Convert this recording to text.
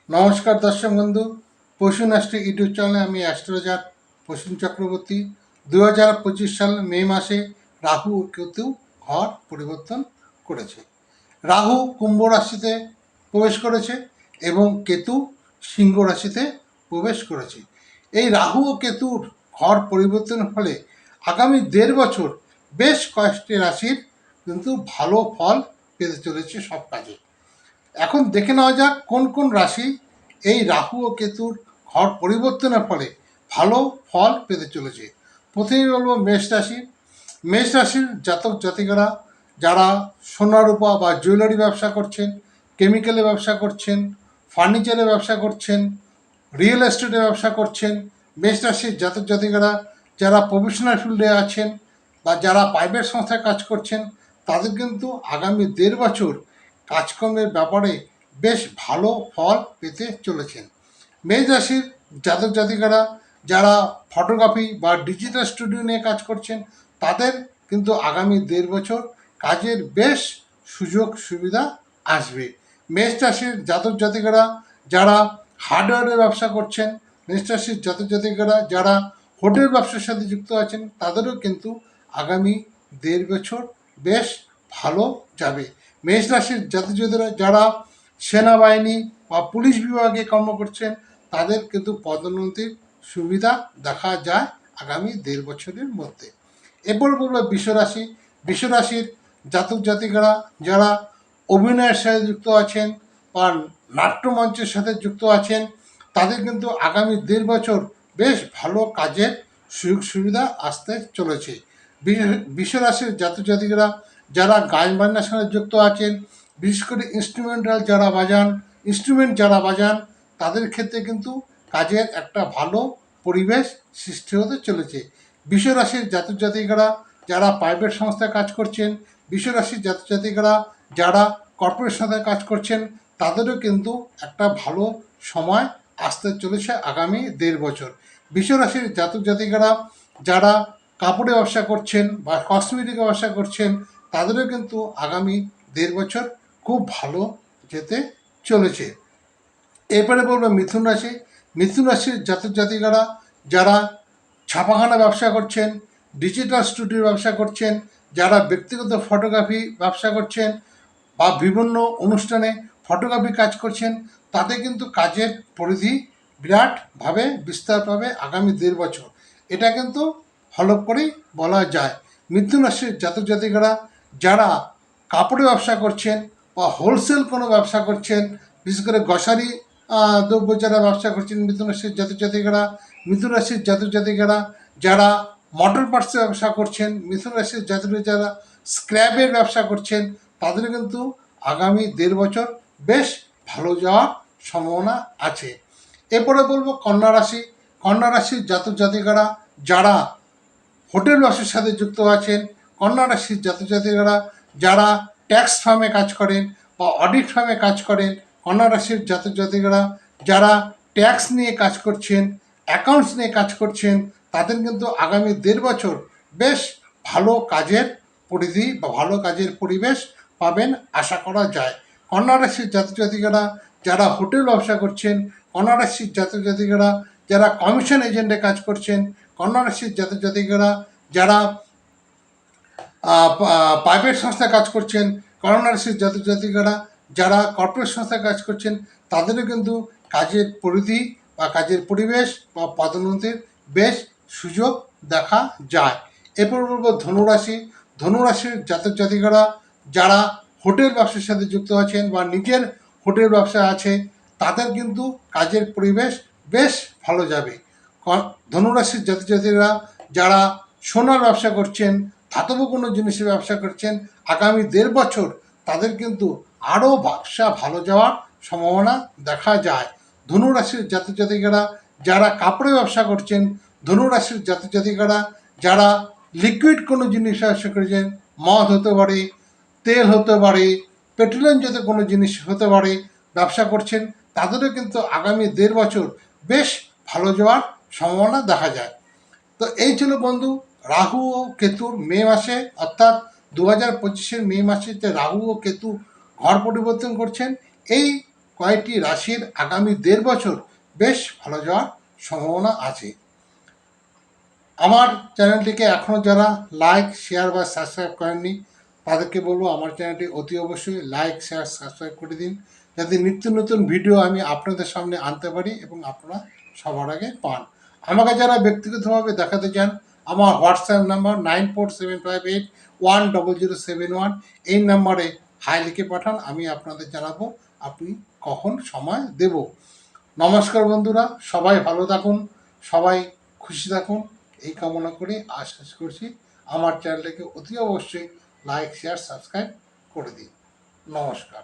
নমস্কার দর্শক বন্ধু, পশুন অ্যাস্ট্রো ইউটিউব চ্যানেলে আমি অ্যাস্ট্রোলজার প্রসূন চক্রবর্তী। 2025 সাল মে মাসে রাহু ও কেতু ঘর পরিবর্তন করেছে। রাহু কুম্ভ রাশিতে প্রবেশ করেছে এবং কেতু সিংহ রাশিতে প্রবেশ করেছে। এই রাহু ও কেতুর ঘর পরিবর্তনের ফলে আগামী 1.5 বছর বেশ কয়েকটি রাশির কিন্তু ভালো ফল পেতে চলেছে সব কাজে। এখন দেখে নেওয়া যাক কোন কোন রাশি এই রাহু ও কেতুর ঘর পরিবর্তনের ফলে ভালো ফল পেতে চলেছে। প্রথমেই বলবো মেষ রাশি। মেষ রাশির জাতক জাতিকারা যারা সোনা রূপা বা জুয়েলারি ব্যবসা করছেন, কেমিক্যালের ব্যবসা করছেন, ফার্নিচারের ব্যবসা করছেন, রিয়েল এস্টেটের ব্যবসা করছেন, মেষ রাশির জাতক জাতিকারা যারা প্রফেশনাল ফিল্ডে আছেন বা যারা প্রাইভেট সংস্থায় কাজ করছেন, তাদের কিন্তু আগামী 1.5 বছর কাজকর্মের ব্যাপারে বেশ ভালো ফল পেতে চলেছেন। মেষ রাশির জাতক জাতিকারা যারা ফটোগ্রাফি বা ডিজিটাল স্টুডিও নিয়ে কাজ করছেন, তাদের কিন্তু আগামী 1.5 বছর কাজের বেশ সুযোগ সুবিধা আসবে। মেষ রাশির জাতক জাতিকারা যারা হার্ডওয়্যারের ব্যবসা করছেন, মেষ রাশির জাতক জাতিকারা যারা হোটেল ব্যবসার সাথে যুক্ত আছেন, তাদেরও কিন্তু আগামী 1.5 বছর বেশ ভালো যাবে। মেষ রাশির জাতক জাতিকারা যারা সেনাবাহিনী বা পুলিশ বিভাগে কর্ম করছেন, তাদের কিন্তু পদোন্নতির সুবিধা দেখা যায় আগামী 1.5 বছরের মধ্যে। এরপর বলবো বিশ্বরাশি। বিশ্বরাশির জাতক জাতিকারা যারা অভিনয়ের সাথে যুক্ত আছেন বা নাট্যমঞ্চের সাথে যুক্ত আছেন, তাদের কিন্তু আগামী 1.5 বছর বেশ ভালো কাজের সুযোগ সুবিধা আসতে চলেছে। বিশ্বরাশির জাতক জাতিকারা যারা গান বাজনার সাথে যুক্ত আছেন, বিশেষ করে ইনস্ট্রুমেন্ট যারা বাজান, তাদের ক্ষেত্রে কিন্তু কাজের একটা ভালো পরিবেশ সৃষ্টি হতে চলেছে। বিশ্বরাশির জাতক জাতিকারা যারা প্রাইভেট সংস্থায় কাজ করছেন, বিশ্বরাশির জাতক জাতিকারা যারা কর্পোরেট সংস্থায় কাজ করছেন, তাদেরও কিন্তু একটা ভালো সময় আসতে চলেছে আগামী 1.5 বছর। বিশ্বরাশির জাতক জাতিকারা যারা কাপড়ের ব্যবসা করছেন বা কসমেটিকের ব্যবসা করছেন, তাদেরও কিন্তু আগামী 1.5 বছর খুব ভালো যেতে চলেছে। এরপরে বলবো মিথুন রাশি। মিথুন রাশির জাতক জাতিকারা যারা ছাপাখানা ব্যবসা করছেন, ডিজিটাল স্টুডিওর ব্যবসা করছেন, যারা ব্যক্তিগত ফটোগ্রাফি ব্যবসা করছেন বা বিভিন্ন অনুষ্ঠানে ফটোগ্রাফি কাজ করছেন, তাতে কিন্তু কাজের পরিধি বিরাটভাবে বিস্তার পাবে আগামী 1.5 বছর। এটা কিন্তু হলফ করেই বলা যায়। মিথুন রাশির জাতক জাতিকারা যারা কাপড়ের ব্যবসা করছেন বা হোলসেল কোনো ব্যবসা করছেন, বিশেষ করে গ্রসারি দ্রব্য যারা ব্যবসা করছেন, মিথুন রাশির জাতক জাতিকারা, মিথুন রাশির জাতক জাতিকারা যারা মোটর পার্টসের ব্যবসা করছেন, মিথুন রাশির জাতক যারা স্ক্র্যাপের ব্যবসা করছেন, তাদের কিন্তু আগামী 1.5 বছর বেশ ভালো যাওয়ার সম্ভাবনা আছে। এরপরে বলবো কন্যা রাশি। কন্যা রাশির জাতক জাতিকারা যারা হোটেল ব্যবসার সাথে যুক্ত আছেন, কন্যা রাশির জাতক জাতিকারা যারা ট্যাক্স ফার্মে কাজ করেন বা অডিট ফার্মে কাজ করেন, কন্যা রাশির জাতক জাতিকারা যারা ট্যাক্স নিয়ে কাজ করছেন, অ্যাকাউন্টস নিয়ে কাজ করছেন, তাদের কিন্তু আগামী 1.5 বছর বেশ ভালো কাজের পরিধি বা ভালো কাজের পরিবেশ পাবেন আশা করা যায়। কন্যা রাশির জাতক জাতিকারা যারা হোটেল ব্যবসা করছেন, কন্যা রাশির জাতক জাতিকারা যারা কমিশন এজেন্টে কাজ করছেন, কন্যা রাশির জাতক জাতিকারা যারা প্রাইভেট সংস্থায় কাজ করছেন, কন্যা রাশির জাতক জাতিকারা যারা কর্পোরেট সংস্থায় কাজ করছেন, তাদেরও কিন্তু কাজের পরিধি বা কাজের পরিবেশ বা পদোন্নতির বেশ সুযোগ দেখা যায়। এরপর বলবো ধনুরাশি। ধনুরাশির জাতক জাতিকারা যারা হোটেল ব্যবসার সাথে যুক্ত আছেন বা নিজের হোটেল ব্যবসা আছে, তাদের কিন্তু কাজের পরিবেশ বেশ ভালো যাবে। ধনুরাশির জাতক জাতিকারা যারা সোনার ব্যবসা করছেন, ধাতব কোনো জিনিসের ব্যবসা করছেন, আগামী 1.5 বছর তাদের কিন্তু আরও ব্যবসা ভালো যাওয়ার সম্ভাবনা দেখা যায়। ধনুরাশির জাতক জাতিকারা যারা কাপড়ের ব্যবসা করছেন, ধনুরাশির জাতক জাতিকারা যারা লিকুইড কোনো জিনিস ব্যবসা করেছেন, মদ হতে পারে, তেল হতে পারে, পেট্রোলিয়াম জাতীয় কোনো জিনিস হতে পারে, ব্যবসা করছেন, তাদেরও কিন্তু আগামী 1.5 বছর বেশ ভালো যাওয়ার সম্ভাবনা দেখা যায়। তো এই ছিল বন্ধু রাহু ও কেতুর মে মাসে, অর্থাৎ 2025-এর মে মাসে যে রাহু ও কেতু ঘর পরিবর্তন করছেন, এই কয়েকটি রাশির আগামী 1.5 বছর বেশ ভালো যাওয়ার সম্ভাবনা আছে। আমার চ্যানেলটিকে এখনও যারা লাইক, শেয়ার বা সাবস্ক্রাইব করেননি তাদেরকে বলবো আমার চ্যানেলটি অতি অবশ্যই লাইক, শেয়ার, সাবস্ক্রাইব করে দিন, যাতে নিত্য নতুন ভিডিও আমি আপনাদের সামনে আনতে পারি এবং আপনারা সবার আগে পান। আমাকে যারা ব্যক্তিগতভাবে দেখাতে চান, আমার হোয়াটসঅ্যাপ নাম্বার 9475810071, এই নাম্বারে হাই লিখে পাঠান, আমি আপনাদের জানাবো আপনি কখন সময় দেব। নমস্কার বন্ধুরা, সবাই ভালো থাকুন, সবাই খুশি থাকুন, এই কামনা করে আশা করছি আমার চ্যানেলটাকে অতি অবশ্যই লাইক, শেয়ার, সাবস্ক্রাইব করে দিন। নমস্কার।